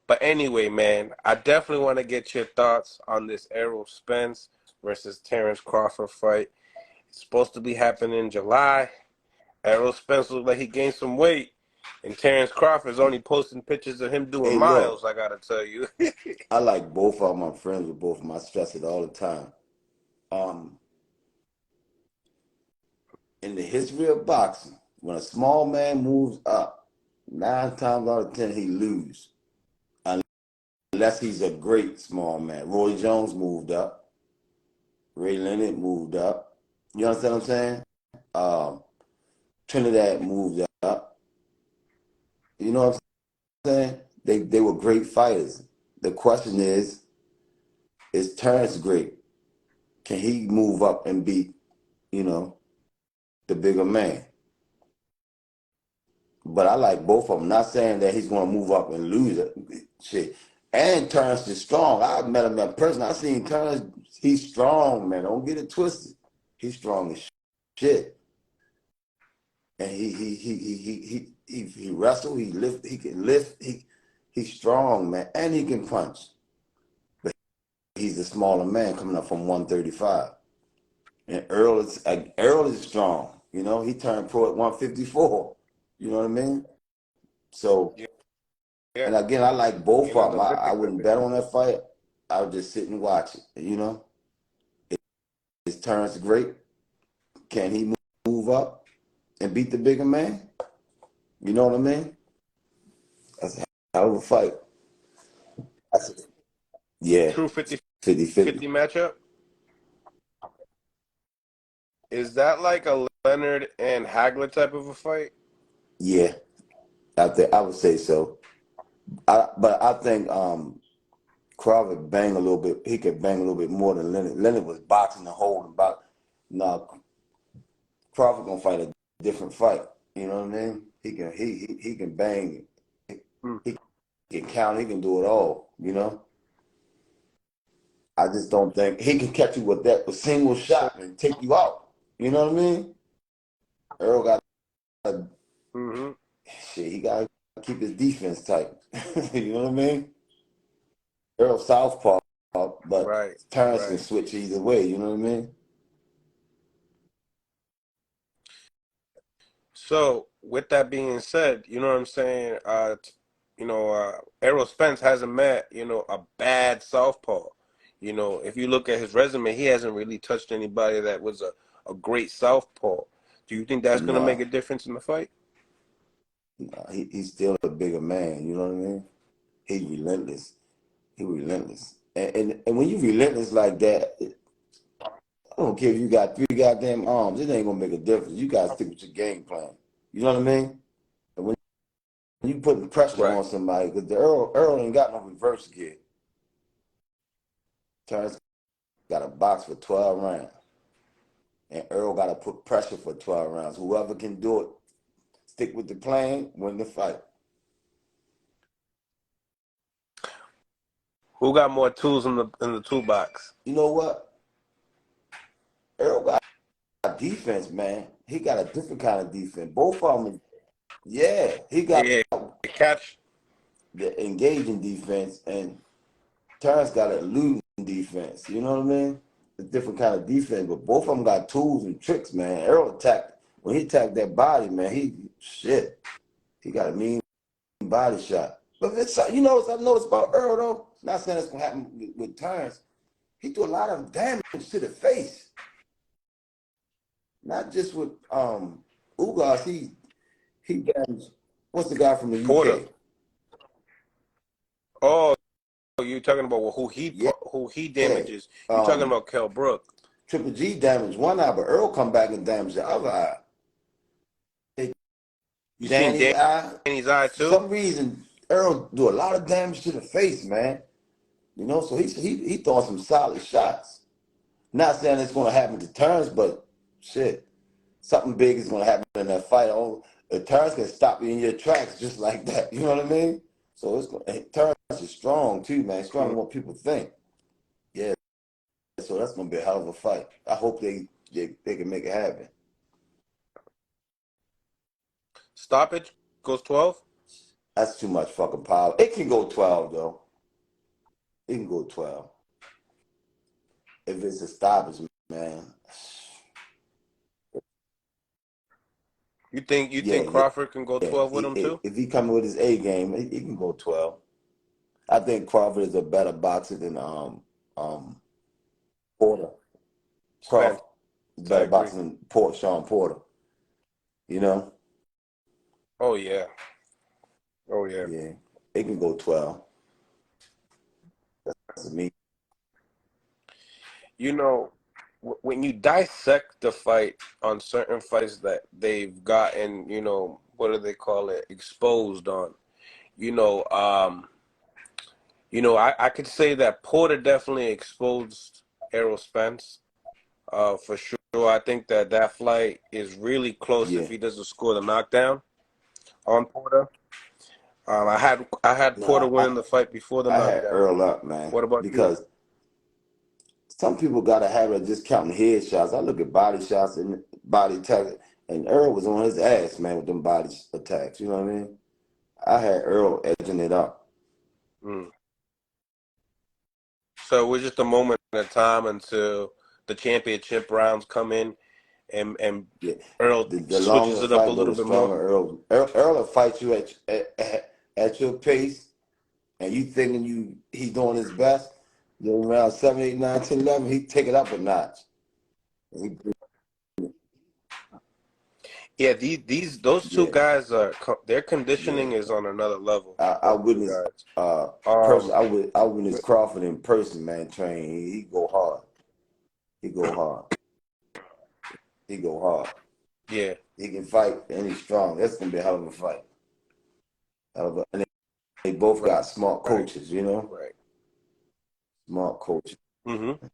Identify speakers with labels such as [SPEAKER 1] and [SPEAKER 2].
[SPEAKER 1] But anyway, man, I definitely want to get your thoughts on this Errol Spence versus Terrence Crawford fight. It's supposed to be happening in July. Errol Spence looks like he gained some weight, and Terrence Crawford's only posting pictures of him doing
[SPEAKER 2] Hey,
[SPEAKER 1] miles.
[SPEAKER 2] look,
[SPEAKER 1] I gotta tell you.
[SPEAKER 2] I like both of them. I'm friends with both of them. I stress it all the time. Um, in the history of boxing, when a small man moves up, 9 times out of 10 he loses, unless he's a great small man. Roy Jones moved up. Ray Leonard moved up. You understand what I'm saying? Um, Trinidad moved up. You know what I'm saying? They were great fighters. The question is Terrence great? Can he move up and beat, you know, the bigger man? But I like both of them. Not saying that he's going to move up and lose it. Shit. And Terrence is strong. I met him in person. I seen Terrence. He's strong, man. Don't get it twisted. He's strong as shit. And he wrestle. He lift. He can lift. He's strong, man, and he can punch. But he's a smaller man coming up from 135. And Errol is strong. You know, he turned pro at 154. You know what I mean? So,
[SPEAKER 1] Yeah, yeah.
[SPEAKER 2] and again, I like both
[SPEAKER 1] Gained
[SPEAKER 2] of them.
[SPEAKER 1] Olympic
[SPEAKER 2] I wouldn't
[SPEAKER 1] record.
[SPEAKER 2] bet on that fight. I would just sit and watch it. You know, is Terrence great? Can he move up and beat the bigger man? You know what I mean? That's a hell of a fight. Yeah,
[SPEAKER 1] True 50
[SPEAKER 2] 50-50.
[SPEAKER 1] 50 matchup. Is that like a Leonard and Hagler type of a fight?
[SPEAKER 2] Yeah, I would say so. But I think Crawford bang a little bit. He could bang a little bit more than Leonard. Leonard was boxing the whole and box. Now Crawford gonna fight a different fight. You know what I mean? He can bang.
[SPEAKER 1] Mm.
[SPEAKER 2] He can count. He can do it all. You know. I just don't think he can catch you with that a single
[SPEAKER 1] So,
[SPEAKER 2] shot and take you out. You know what I mean? Earl got
[SPEAKER 1] hmm
[SPEAKER 2] shit. He got to keep his defense tight. You know what I mean? Earl southpaw, but
[SPEAKER 1] right,
[SPEAKER 2] Terrence can
[SPEAKER 1] right.
[SPEAKER 2] switch either way. You know what I mean?
[SPEAKER 1] So, with that being said, you know what I'm saying? Errol Spence hasn't met, a bad southpaw. If you look at his resume, he hasn't really touched anybody that was a great southpaw. Do you think that's going to make a
[SPEAKER 2] No,
[SPEAKER 1] difference in the fight?
[SPEAKER 2] no, he's still a bigger man. You know what I mean? He's relentless. He relentless. And when you relentless like that, I don't care if you got 3 goddamn arms. It ain't gonna make a difference. You gotta stick with your game plan. You know what I mean? And when you putting pressure
[SPEAKER 1] Right.
[SPEAKER 2] on somebody, because the Earl ain't got no reverse gear. Terrence got a box for 12 rounds. And Earl got to put pressure for 12 rounds. Whoever can do it, stick with the plan, win the fight.
[SPEAKER 1] Who got more tools in the toolbox?
[SPEAKER 2] You know what? Earl got defense, man. He got a different kind of defense. Both of them, yeah, he got
[SPEAKER 1] Yeah, catch.
[SPEAKER 2] the engaging defense, and Terrence got a losing defense. You know what I mean? A different kind of defense, but both of them got tools and tricks, man. Errol attacked when he attacked that body, man. He got a mean body shot. But it's what I've noticed about Earl though. Not saying it's gonna happen with Terrence. He do a lot of damage to the face, not just with Ugas. He damaged. What's the guy from the
[SPEAKER 1] Porter.
[SPEAKER 2] UK?
[SPEAKER 1] Oh, you talking about
[SPEAKER 2] Yeah,
[SPEAKER 1] who he damages? You talking
[SPEAKER 2] um,
[SPEAKER 1] about Kell Brook?
[SPEAKER 2] Triple G damaged one eye, but Earl come back and damage the other eye.
[SPEAKER 1] You seen
[SPEAKER 2] Danny's eye.
[SPEAKER 1] Danny's eye
[SPEAKER 2] For
[SPEAKER 1] too?
[SPEAKER 2] some reason, Errol do a lot of damage to the face, man. You know, so he throwing some solid shots. Not saying it's gonna happen to Terrence, but shit, something big is gonna happen in that fight. Oh, Terrence can stop you in your tracks just like that. You know what I mean? So Terrence is strong too, man. Stronger
[SPEAKER 1] Mm.
[SPEAKER 2] than what people think. Yeah. So that's gonna be a hell of a fight. I hope they can make it happen.
[SPEAKER 1] Stoppage goes 12.
[SPEAKER 2] That's too much fucking power. It can go 12 though. It can go 12 if it's established, man.
[SPEAKER 1] You think
[SPEAKER 2] Yeah,
[SPEAKER 1] Crawford can go
[SPEAKER 2] yeah.
[SPEAKER 1] 12 with him too?
[SPEAKER 2] If he coming with his A game, he can go 12. I think Crawford is a better boxer than Porter.
[SPEAKER 1] Spence,
[SPEAKER 2] Crawford is
[SPEAKER 1] I
[SPEAKER 2] better
[SPEAKER 1] agree.
[SPEAKER 2] boxer than Sean Porter. You know?
[SPEAKER 1] Oh yeah. Oh yeah.
[SPEAKER 2] Yeah. It can go 12. That's me.
[SPEAKER 1] You know, when you dissect the fight on certain fights that they've gotten, what do they call it, exposed on. You know, I could say that Porter definitely exposed Errol Spence, for sure. I think that fight is really close if
[SPEAKER 2] Yeah.
[SPEAKER 1] he doesn't score the knockdown on Porter. I had Porter
[SPEAKER 2] Nah,
[SPEAKER 1] winning the fight before the
[SPEAKER 2] I had
[SPEAKER 1] knockdown.
[SPEAKER 2] Earl up, man,
[SPEAKER 1] What about you?
[SPEAKER 2] because some people got a habit of just counting headshots. I look at body shots and body attacks, and Earl was on his ass, man, with them body attacks. You know what I mean? I had Earl edging it up.
[SPEAKER 1] Mm. So it was just a moment at a time until the championship rounds come in and
[SPEAKER 2] Yeah.
[SPEAKER 1] Earl
[SPEAKER 2] The longer
[SPEAKER 1] switches
[SPEAKER 2] the
[SPEAKER 1] it up a
[SPEAKER 2] fight go,
[SPEAKER 1] little
[SPEAKER 2] the
[SPEAKER 1] bit more.
[SPEAKER 2] stronger Earl will fight you at your pace, and you thinking he doing his best. Then around 7, 8, 9, 10, 11, he take it up a notch. He,
[SPEAKER 1] Yeah, those two
[SPEAKER 2] yeah,
[SPEAKER 1] guys their
[SPEAKER 2] yeah.
[SPEAKER 1] conditioning is on another level.
[SPEAKER 2] I
[SPEAKER 1] Those two
[SPEAKER 2] witnessed
[SPEAKER 1] guys.
[SPEAKER 2] person.
[SPEAKER 1] Um,
[SPEAKER 2] I witnessed Crawford in person, man. Train. He go hard. He go hard. He go hard.
[SPEAKER 1] yeah,
[SPEAKER 2] He can fight and he's strong. That's gonna be a hell of a fight. And they both
[SPEAKER 1] right,
[SPEAKER 2] got smart
[SPEAKER 1] right,
[SPEAKER 2] coaches, you know,
[SPEAKER 1] right.
[SPEAKER 2] smart coaches.
[SPEAKER 1] Mm-hmm.